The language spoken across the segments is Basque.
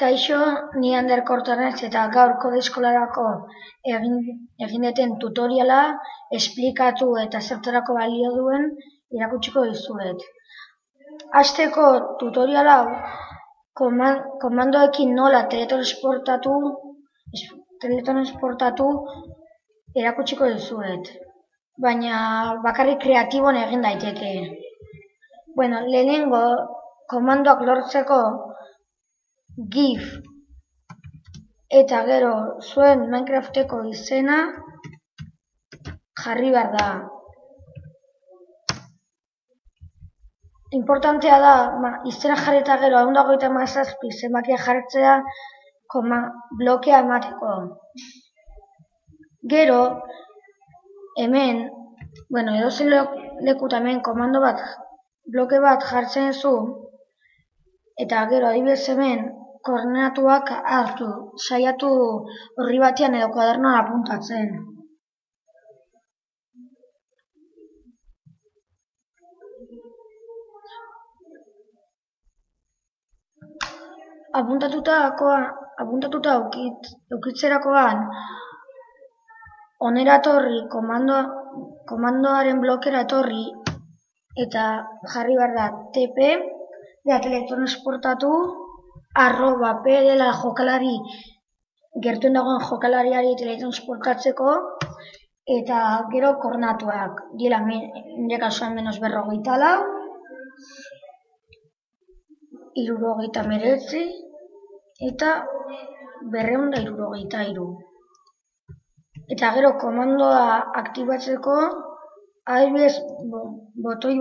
Kaixo, ni Ander Kortanez eta gaur kode eskolarako egin deten tutoriala esplikatu eta zertarako balio duen irakutsiko dizuet. Hasteko tutoriala komandoekin nola teletransportatu erakutsiko dizuet. Baina bakarrik kreatibon egin daiteke. Lehenengo komandoak lortzeko GIF eta gero zuen Minecrafteko izena jarri behar da. Importantea da izena jarri eta gero 127 zenbakia jartzea blokea emateko. Gero hemen, edozein lekuta hemen komando bat, bloke bat jartzen zu, eta gero adibidez hemen koordinatuak hartu, saiatu horri batean edo kuadernoan apuntatzen. Apuntatuta eukitzerakoan, onera etorri, komandoaren blokera etorri, eta jarri behar da TP, teletransportatu, @p dela jokalari, gertuen dagoen jokalariari teletransportatzeko, eta gero koordinatuak, dira nire kasuan -54, 69 eta 263. Eta gero komandoa aktibatzeko, adibidez botoi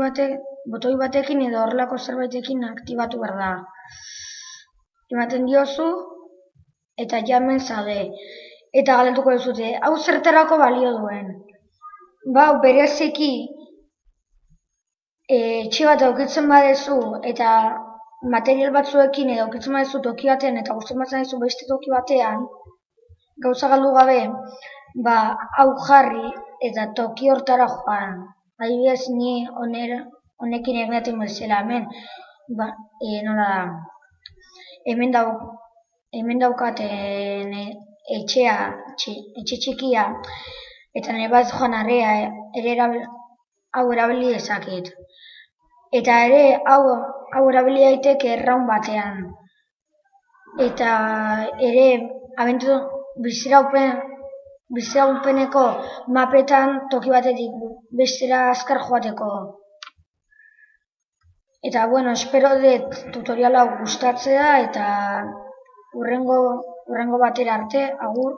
batekin edo horrelako zerbaitekin aktibatu behar da. Ematen diozu eta hemen zaude. Eta galdetuko dizute, hau zertarako balio duen? Bereziki etxe bat aukitzen badezu eta material batzuekin edo aukitzen badezu toki batean eta gustatzen badezu beste toki batean, gauza galdu gabe, hau jarri eta toki hortara joan. Adibidez, ni honekin egiten bezala, nola da, hemen daukaten etxe txikia, eta nire bat joan area, hau erabili dezaket. Eta ere, hau erabili daiteke erraun batean. Eta ere, biziraupeneko mapetan toki batetik bestera azkar joateko. Eta, espero dut tutorial hau gustatzea eta hurrengo batera arte, agur.